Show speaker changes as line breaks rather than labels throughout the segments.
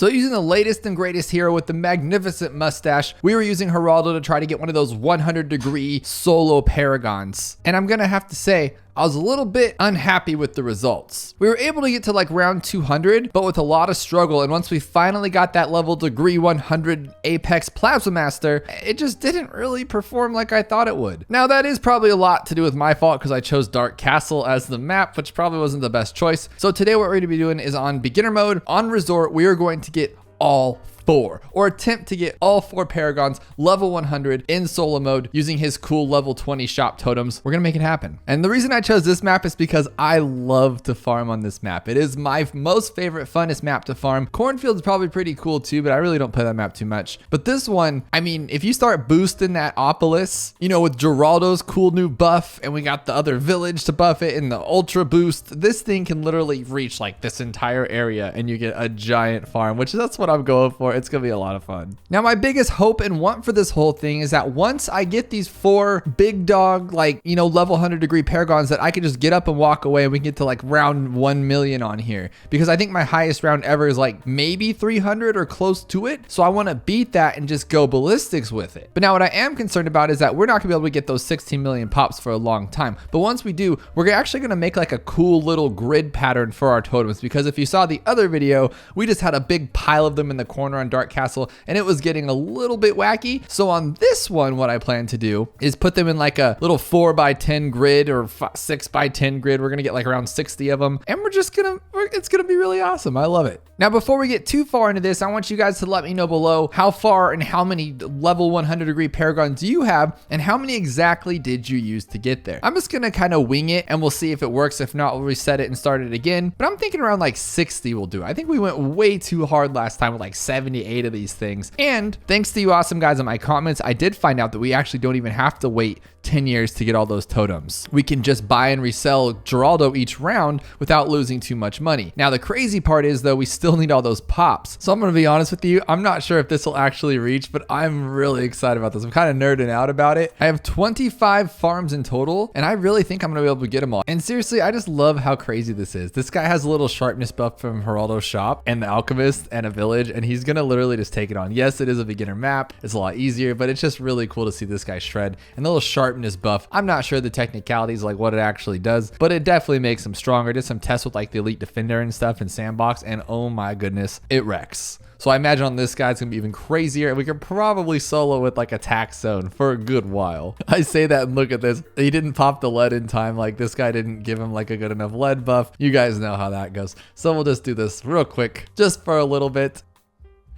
So using the latest and greatest hero with the magnificent mustache, we were using Geraldo to try to get one of those 100-degree solo paragons. And I'm gonna have to say, I was a little bit unhappy with the results. We were able to get to like round 200, but with a lot of struggle. And once we finally got that level degree 100 Apex Plasma Master, it just didn't really perform like I thought it would. Now that is probably a lot to do with my fault because I chose Dark Castle as the map, which probably wasn't the best choice. So today what we're going to be doing is on beginner mode. On resort, we are going to get all 4 or attempt to get all 4 paragons level 100 in solo mode using his cool level 20 shop totems. We're gonna make it happen. And the reason I chose this map is because I love to farm on this map. It is my most favorite, funnest map to farm. Cornfield's probably pretty cool too, but I really don't play that map too much. But this one, I mean, if you start boosting that Opolis, you know, with Geraldo's cool new buff, and we got the other village to buff it and the ultra boost, this thing can literally reach like this entire area and you get a giant farm, which that's what I'm going for. It's gonna be a lot of fun. Now, my biggest hope and want for this whole thing is that once I get these 4 big dog, like, you know, level 100-degree paragons, that I can just get up and walk away and we can get to like round 1 million on here. Because I think my highest round ever is like maybe 300 or close to it. So I want to beat that and just go ballistics with it. But now what I am concerned about is that we're not gonna be able to get those 16 million pops for a long time. But once we do, we're actually gonna make like a cool little grid pattern for our totems. Because if you saw the other video, we just had a big pile of them in the corner on Dark Castle and it was getting a little bit wacky. So on this one, what I plan to do is put them in like a little 4x10 grid or 6x10 grid. We're gonna get like around 60 of them and it's gonna be really awesome. I love it. Now, before we get too far into this, I want you guys to let me know below how far and how many level 100-degree paragons you have and how many exactly did you use to get there. I'm just gonna kind of wing it and we'll see if it works. If not, we'll reset it and start it again. But I'm thinking around like 60 will do. I think we went way too hard last time with like 78 of these things. And thanks to you awesome guys in my comments, I did find out that we actually don't even have to wait 10 years to get all those totems. We can just buy and resell Geraldo each round without losing too much money. Now, the crazy part is though, we still need all those pops. So I'm gonna be honest with you, I'm not sure if this will actually reach, but I'm really excited about this. I'm kind of nerding out about it. I have 25 farms in total, and I really think I'm gonna be able to get them all. And seriously, I just love how crazy this is. This guy has a little sharpness buff from Geraldo's shop and the alchemist and a village, and he's gonna literally just take it on. Yes, it is a beginner map. It's a lot easier, but it's just really cool to see this guy shred. And the little sharpness buff, I'm not sure the technicalities, like what it actually does, but it definitely makes him stronger. Did some tests with like the elite defender and stuff in sandbox, and oh my goodness, it wrecks. So I imagine on this guy, it's gonna be even crazier, and we could probably solo with like attack zone for a good while. I say that and look at this. He didn't pop the lead in time. Like this guy didn't give him like a good enough lead buff. You guys know how that goes. So we'll just do this real quick, just for a little bit.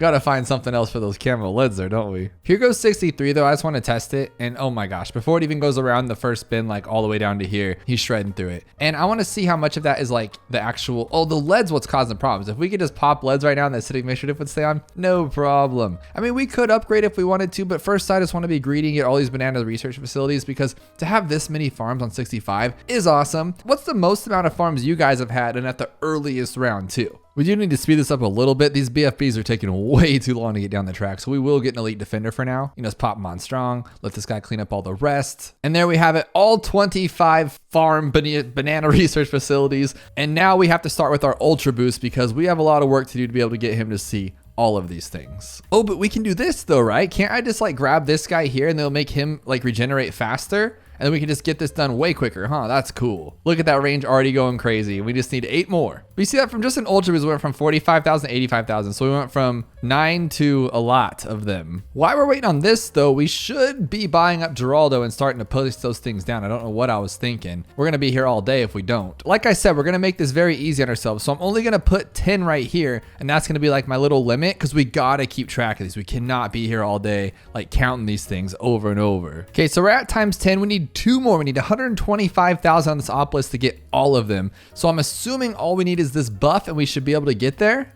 Gotta find something else for those camo lids there, don't we? Here goes 63 though. I just want to test it, and oh my gosh, before it even goes around the first spin, like all the way down to here, he's shredding through it. And I want to see how much of that is like the actual, oh, the lead's what's causing problems. If we could just pop leads right now and that acidic mixture dip would stay on, no problem. I mean, we could upgrade if we wanted to, but first I just want to be greedy and get all these banana research facilities, because to have this many farms on 65 is awesome. What's the most amount of farms you guys have had and at the earliest round too? We do need to speed this up a little bit. These BFBs are taking way too long to get down the track, so we will get an elite defender for now. You know, just pop them on strong, let this guy clean up all the rest. And there we have it, all 25 farm banana research facilities. And now we have to start with our ultra boost because we have a lot of work to do to be able to get him to see all of these things. Oh, but we can do this though, right? Can't I just like grab this guy here and they'll make him like regenerate faster? And then we can just get this done way quicker, huh? That's cool. Look at that range already going crazy. We just need 8 more. But you see that from just an ultra boost, we went from 45,000 to 85,000. So we went from 9 to a lot of them. While we're waiting on this though, we should be buying up Geraldo and starting to push those things down. I don't know what I was thinking. We're gonna be here all day if we don't. Like I said, we're gonna make this very easy on ourselves. So I'm only gonna put 10 right here, and that's gonna be like my little limit, because we gotta keep track of these. We cannot be here all day like counting these things over and over. Okay, so we're at times 10. We need 2 more. We need 125,000 on this Opolis to get all of them. So I'm assuming all we need is this buff, and we should be able to get there.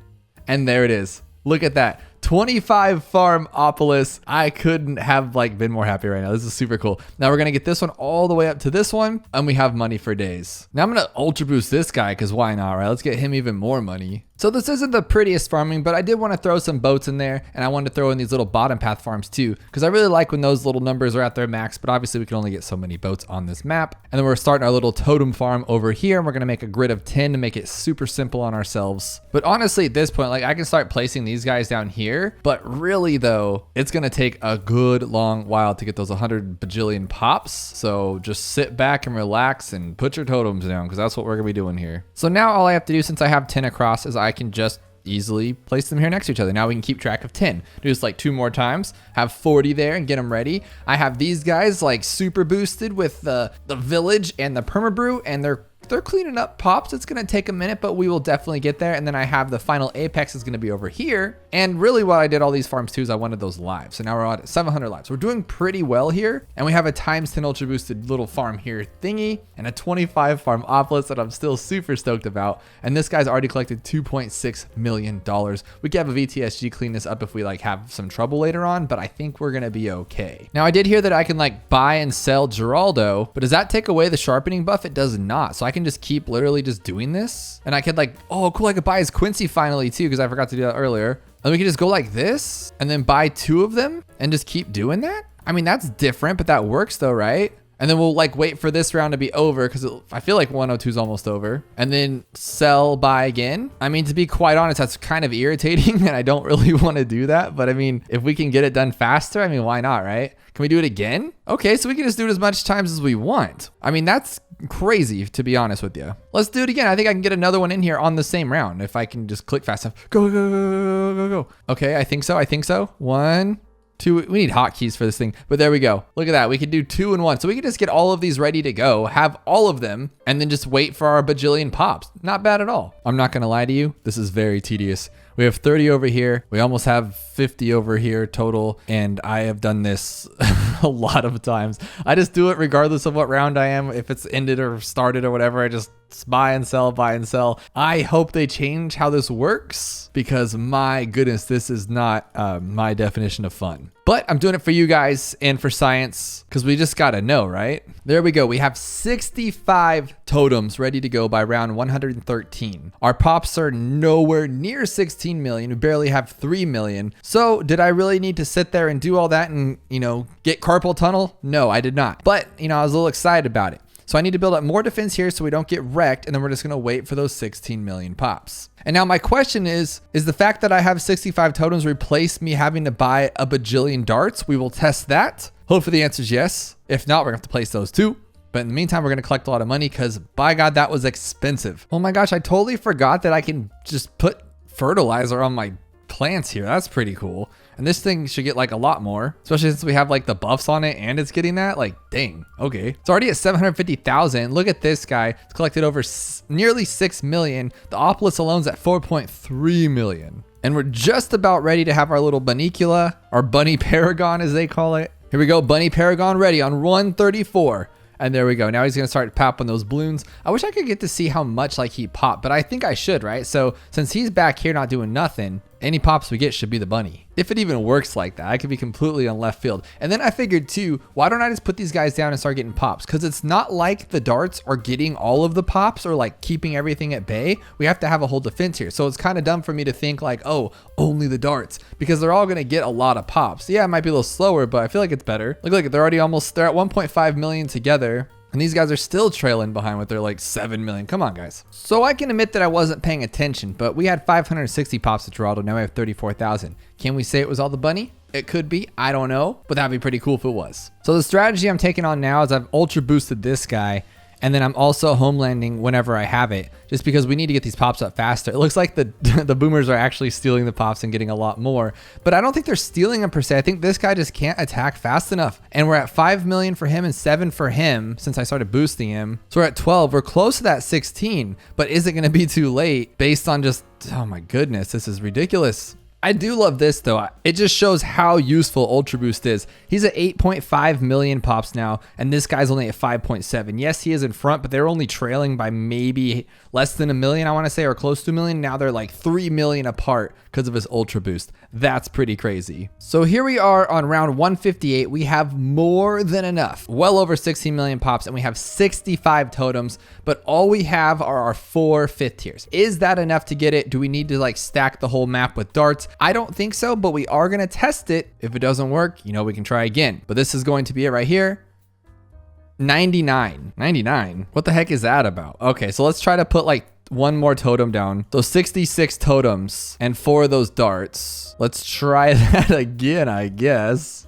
And there it is. Look at that. 25 farm Opolis. I couldn't have like been more happy right now. This is super cool. Now we're gonna get this one all the way up to this one, and we have money for days. Now I'm gonna ultra boost this guy, because why not, right? Let's get him even more money. So this isn't the prettiest farming, but I did want to throw some boats in there, and I wanted to throw in these little bottom path farms too, because I really like when those little numbers are at their max, but obviously we can only get so many boats on this map. And then we're starting our little totem farm over here, and we're going to make a grid of 10 to make it super simple on ourselves. But honestly, at this point, like I can start placing these guys down here, but really though, it's going to take a good long while to get those 100 bajillion pops. So just sit back and relax and put your totems down, because that's what we're going to be doing here. So now all I have to do, since I have 10 across, is I can just easily place them here next to each other. Now we can keep track of 10. Do this like 2 more times, have 40 there and get them ready. I have these guys like super boosted with the village and the permabrew, and they're cleaning up pops. It's going to take a minute, but we will definitely get there. And then I have the final apex is going to be over here. And really what I did all these farms too is I wanted those lives. So now we're at 700 lives. We're doing pretty well here. And we have a times 10 ultra boosted little farm here thingy and a 25 farm opulus that I'm still super stoked about. And this guy's already collected $2.6 million. We can have a VTSG clean this up if we like have some trouble later on, but I think we're going to be okay. Now I did hear that I can like buy and sell Geraldo, but does that take away the sharpening buff? It does not. So I can just keep literally just doing this, and I could like, oh cool, I could buy his Quincy finally too, because I forgot to do that earlier. And we could just go like this and then buy 2 of them and just keep doing that. I mean, that's different, but that works though, right? And then we'll like wait for this round to be over, because I feel like 102 is almost over, and then sell, buy again. I mean, to be quite honest, that's kind of irritating and I don't really want to do that. But I mean, if we can get it done faster, I mean, why not, right? Can we do it again? Okay, so we can just do it as much times as we want. I mean, that's crazy, to be honest with you. Let's do it again. I think I can get another one in here on the same round if I can just click fast enough. Go, go, go, go, go, go. Okay, I think so. 1, 2. We need hotkeys for this thing, but there we go. Look at that. We could do 2 in 1. So we could just get all of these ready to go, have all of them, and then just wait for our bajillion pops. Not bad at all. I'm not going to lie to you. This is very tedious. We have 30 over here. We almost have 50 over here total. And I have done this a lot of times. I just do it regardless of what round I am. If it's ended or started or whatever, I just buy and sell, buy and sell. I hope they change how this works, because my goodness, this is not my definition of fun. But I'm doing it for you guys and for science, because we just got to know, right? There we go. We have 65 totems ready to go by round 113. Our pops are nowhere near 16 million. We barely have 3 million. So did I really need to sit there and do all that and, you know, get carpal tunnel? No, I did not. But, you know, I was a little excited about it. So I need to build up more defense here so we don't get wrecked, and then we're just going to wait for those 16 million pops. And now my question is the fact that I have 65 totems replace me having to buy a bajillion darts? We will test that. Hopefully the answer is yes. If not, we're going to have to place those too. But in the meantime, we're going to collect a lot of money, because by God, that was expensive. Oh my gosh, I totally forgot that I can just put fertilizer on my plants here. That's pretty cool. And this thing should get like a lot more, especially since we have like the buffs on it and it's getting that. Like, dang, okay. It's already at 750,000. Look at this guy. It's collected over nearly 6 million. The opulus alone's at 4.3 million. And we're just about ready to have our little bunicula, our bunny paragon as they call it. Here we go, bunny paragon ready on 134. And there we go. Now he's going to start popping those balloons. I wish I could get to see how much like he popped, but I think I should, right? So since he's back here not doing nothing, any pops we get should be the bunny. If it even works like that, I could be completely on left field. And then I figured too, why don't I just put these guys down and start getting pops? Because it's not like the darts are getting all of the pops or like keeping everything at bay. We have to have a whole defense here. So it's kind of dumb for me to think like, oh, only the darts, because they're all going to get a lot of pops. Yeah, it might be a little slower, but I feel like it's better. Look, they're already they're at 1.5 million together. And these guys are still trailing behind with their like 7 million. Come on, guys. So I can admit that I wasn't paying attention, but we had 560 pops at Geraldo. Now we have 34,000. Can we say it was all the bunny? It could be. I don't know, but that'd be pretty cool if it was. So the strategy I'm taking on now is I've ultra boosted this guy, and then I'm also homelanding whenever I have it, just because we need to get these pops up faster. It looks like the boomers are actually stealing the pops and getting a lot more, but I don't think they're stealing them per se. I think this guy just can't attack fast enough. And we're at 5 million for him and 7 for him since I started boosting him. So we're at 12. We're close to that 16, but is it going to be too late based on just, oh my goodness, this is ridiculous. I do love this though. It just shows how useful Ultra Boost is. He's at 8.5 million pops now, and this guy's only at 5.7. Yes, he is in front, but they're only trailing by maybe less than a million, I want to say, or close to a million. Now they're like 3 million apart because of his Ultra Boost. That's pretty crazy. So here we are on round 158. We have more than enough, well over 16 million pops, and we have 65 totems, but all we have are our 4 fifth tiers. Is that enough to get it? Do we need to like stack the whole map with darts? I don't think so, but we are going to test it. If it doesn't work, you know, we can try again. But this is going to be it right here. 99. 99? What the heck is that about? Okay, so let's try to put like one more totem down. So 66 totems and 4 of those darts. Let's try that again, I guess.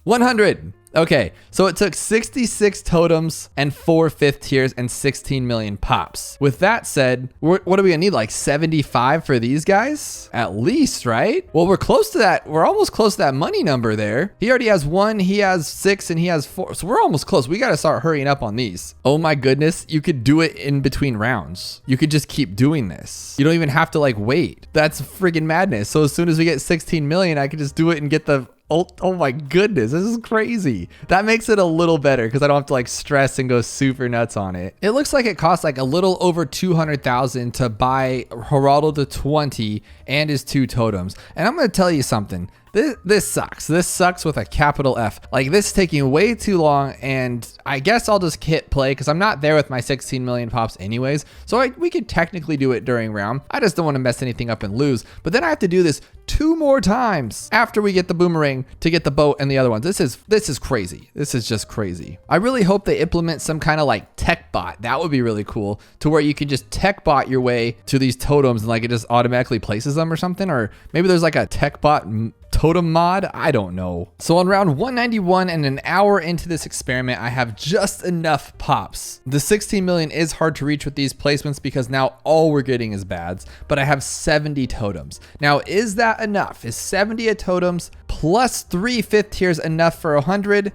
100. Okay, so it took 66 totems and 4 fifth tiers and 16 million pops. With that said, what are we gonna need? Like 75 for these guys? At least, right? Well, we're close to that. We're almost close to that money number there. He already has 1, he has 6, and he has 4. So we're almost close. We gotta start hurrying up on these. Oh my goodness, you could do it in between rounds. You could just keep doing this. You don't even have to like wait. That's freaking madness. So as soon as we get 16 million, I could just do it and get the oh my goodness, this is crazy. That makes it a little better because I don't have to like stress and go super nuts on it. It looks like it costs like a little over 200,000 to buy Geraldo the 20 and his 2 totems. And I'm going to tell you something. This sucks. This sucks with a capital F. Like, this is taking way too long, and I guess I'll just hit play because I'm not there with my 16 million pops anyways. So we could technically do it during round. I just don't want to mess anything up and lose. But then I have to do this 2 more times after we get the boomerang to get the boat and the other ones. This is crazy. This is just crazy. I really hope they implement some kind of like tech bot. That would be really cool, to where you can just tech bot your way to these totems and like it just automatically places them or something. Or maybe there's like a tech bot totem mod. I don't know. So on round 191 and an hour into this experiment, I have just enough pops. The 16 million is hard to reach with these placements because now all we're getting is bads, but I have 70 totems. Now, is that enough? Is 70 totems plus 3 fifth tiers enough for 100?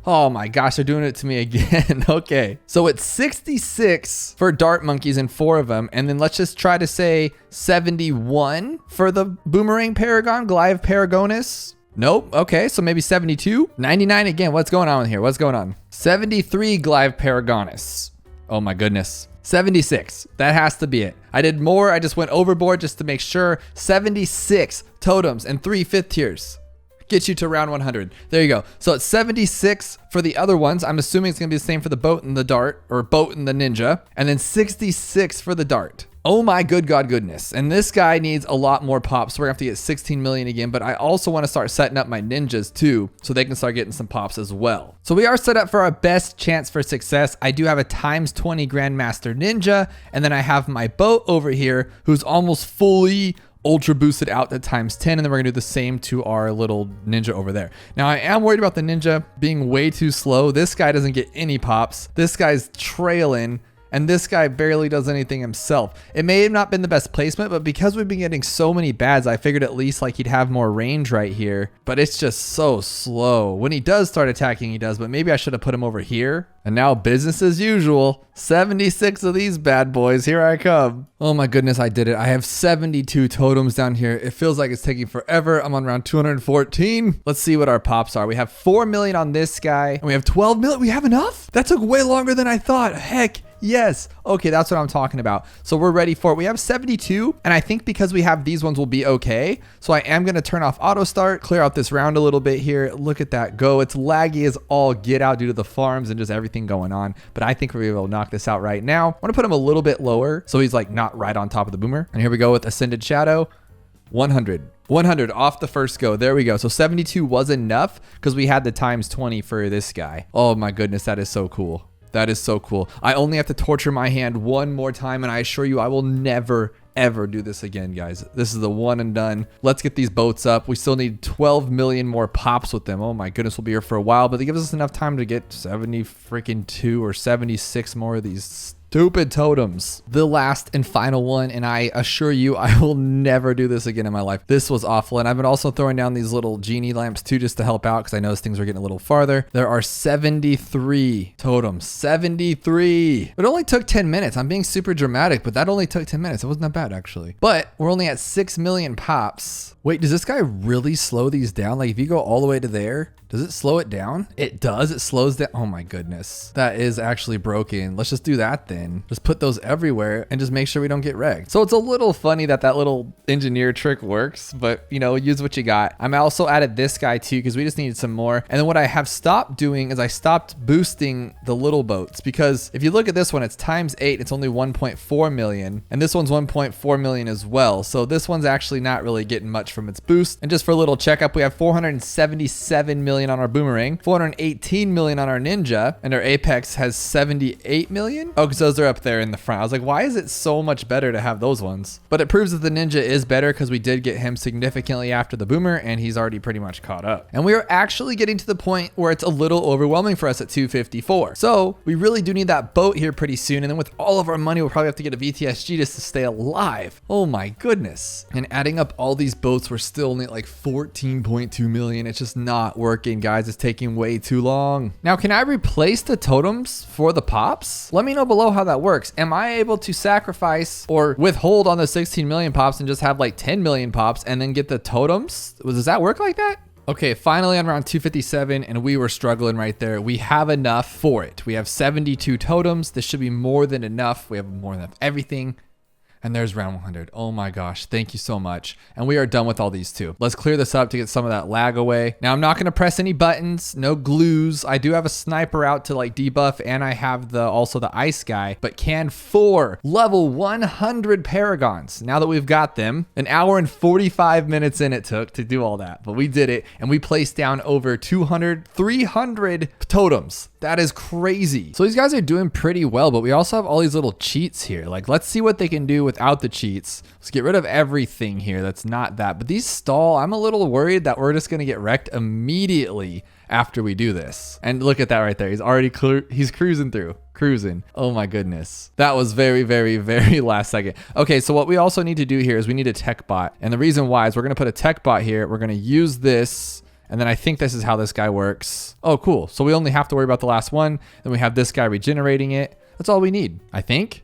Oh my gosh, they're doing it to me again. Okay, so it's 66 for dart monkeys and 4 of them, and then let's just try to say 71 for the boomerang paragon, Goliath Paragonus. Nope. Okay, so maybe 72. 99 again. What's going on here? What's going on? 73 Goliath Paragonus. Oh my goodness. 76. That has to be it. I did more. I just went overboard just to make sure. 76 totems and 3 fifth tiers. Get you to round 100. There you go. So it's 76 for the other ones. I'm assuming it's going to be the same for the boat and the dart, or boat and the ninja, and then 66 for the dart. Oh my good God goodness. And this guy needs a lot more pops. So we're gonna have to get 16 million again, but I also want to start setting up my ninjas too, so they can start getting some pops as well. So we are set up for our best chance for success. I do have a times 20 Grandmaster Ninja, and then I have my boat over here who's almost fully ultra boosted out to times 10, and then we're gonna do the same to our little ninja over there. Now I am worried about the ninja being way too slow. This guy doesn't get any pops. This guy's trailing, and this guy barely does anything himself. It may have not been the best placement, but because we've been getting so many bads, I figured at least like he'd have more range right here, but it's just so slow. When he does start attacking, he does, but maybe I should have put him over here. And now business as usual. 76 of these bad boys. Here I come. Oh my goodness, I did it. I have 72 totems down here. It feels like it's taking forever. I'm on round 214. Let's see what our pops are. We have 4 million on this guy, and we have 12 million. We have enough? That took way longer than I thought. Heck yes. Okay, that's what I'm talking about. So we're ready for it. We have 72, and I think because we have these ones, we'll be okay. So I am going to turn off auto start, clear out this round a little bit here. Look at that go. It's laggy as all get out due to the farms and just everything going on, but I think we're able to knock this out right now. I want to put him a little bit lower so he's like not right on top of the boomer. And here we go with Ascended Shadow. 100 off the first go. There we go. So 72 was enough because we had the times 20 for this guy. Oh my goodness, that is so cool. That is so cool. I only have to torture my hand one more time, and I assure you I will never ever do this again, guys. This is the one and done. Let's get these boats up. We still need 12 million more pops with them. Oh my goodness, we'll be here for a while, but it gives us enough time to get 70 freaking 2 or 76 more of these stupid totems. The last and final one, and I assure you I will never do this again in my life. This was awful, and I've been also throwing down these little genie lamps too just to help out because I noticed things were getting a little farther. There are 73 totems. 73. It only took 10 minutes. I'm being super dramatic, but that only took 10 minutes. It wasn't that bad actually. But we're only at 6 million pops. Wait, does this guy really slow these down? Like if you go all the way to there, does it slow it down? It does. It slows down. Oh my goodness. That is actually broken. Let's just do that then. Just put those everywhere and just make sure we don't get wrecked. So it's a little funny that that little engineer trick works, but you know, use what you got. I'm also added this guy too because we just needed some more. And then what I have stopped doing is I stopped boosting the little boats because if you look at this one, it's times 8. It's only 1.4 million. And this one's 1.4 million as well. So this one's actually not really getting much from its boost. And just for a little checkup, we have 477 million on our boomerang, 418 million on our ninja, and our apex has 78 million. Oh, because those are up there in the front. I was like, why is it so much better to have those ones? But it proves that the ninja is better because we did get him significantly after the boomer and he's already pretty much caught up. And we are actually getting to the point where it's a little overwhelming for us at 254. So we really do need that boat here pretty soon. And then with all of our money, we'll probably have to get a VTSG just to stay alive. Oh my goodness. And adding up all these boats, we're still only at like 14.2 million. It's just not working, guys. It's taking way too long. Now, can I replace the totems for the pops? Let me know below how that works. Am I able to sacrifice or withhold on the 16 million pops and just have like 10 million pops and then get the totems? Does that work like that? Okay, finally on round 257, and we were struggling right there. We have enough for it. We have 72 totems. This should be more than enough. We have more than enough everything. And there's round 100. Oh my gosh, thank you so much. And we are done with all these too. Let's clear this up to get some of that lag away. Now I'm not gonna press any buttons, no glues. I do have a sniper out to like debuff, and I have also the ice guy, but can 4 level 100 paragons. Now that we've got them, an hour and 45 minutes in it took to do all that, but we did it, and we placed down over 300 totems. That is crazy. So these guys are doing pretty well, but we also have all these little cheats here. Like, let's see what they can do without the cheats. Let's get rid of everything here that's not that. But these stall, I'm a little worried that we're just gonna get wrecked immediately after we do this. And look at that right there. He's already he's cruising through. Cruising. Oh my goodness. That was very, very, very last second. Okay, so what we also need to do here is we need a tech bot. And the reason why is we're gonna put a tech bot here. We're gonna use this. And then I think this is how this guy works. Oh, cool. So we only have to worry about the last one. Then we have this guy regenerating it. That's all we need, I think.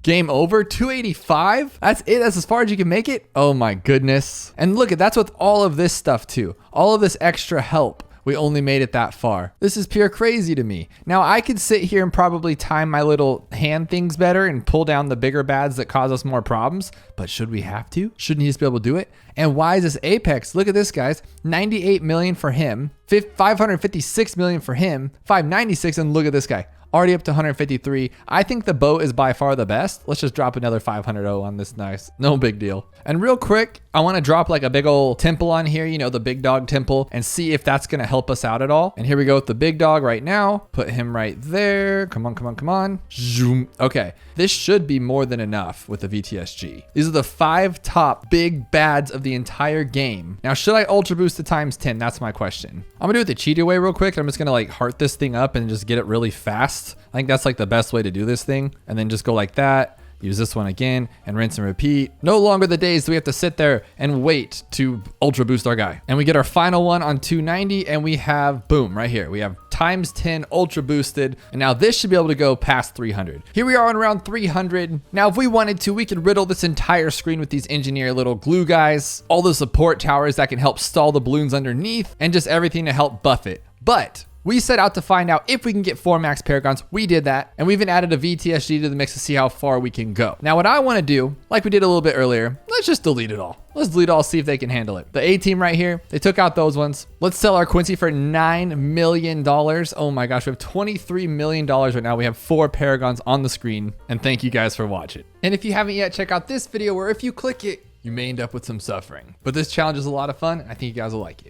Game over. 285. That's it. That's as far as you can make it. Oh my goodness. And look, that's with all of this stuff too. All of this extra help. We only made it that far. This is pure crazy to me. Now I could sit here and probably time my little hand things better and pull down the bigger bads that cause us more problems, but should we have to? Shouldn't he just be able to do it? And why is this Apex? Look at this, guys. 98 million for him, 556 million for him, 596, and look at this guy. Already up to 153. I think the boat is by far the best. Let's just drop another 500 on this. Nice. No big deal. And real quick, I want to drop like a big old temple on here, you know, the big dog temple, and see if that's going to help us out at all. And here we go with the big dog right now. Put him right there. Come on, come on, come on. Zoom. Okay. This should be more than enough with the VTSG. These are the 5 top big bads of the entire game. Now, should I ultra boost to times 10? That's my question. I'm going to do it the cheater way real quick. I'm just going to like heart this thing up and just get it really fast. I think that's like the best way to do this thing. And then just go like that. Use this one again and rinse and repeat. No longer the days that we have to sit there and wait to ultra boost our guy. And we get our final one on 290 and we have, boom, right here. We have times 10 ultra boosted. And now this should be able to go past 300. Here we are on around 300. Now, if we wanted to, we could riddle this entire screen with these engineer little glue guys, all the support towers that can help stall the balloons underneath, and just everything to help buff it. But we set out to find out if we can get 4 max paragons. We did that, and we even added a VTSG to the mix to see how far we can go. Now, what I want to do, like we did a little bit earlier, let's just delete it all. Let's delete it all, see if they can handle it. The A team right here, they took out those ones. Let's sell our Quincy for $9 million. Oh my gosh, we have $23 million right now. We have 4 paragons on the screen, and thank you guys for watching. And if you haven't yet, check out this video where if you click it, you may end up with some suffering. But this challenge is a lot of fun. I think you guys will like it.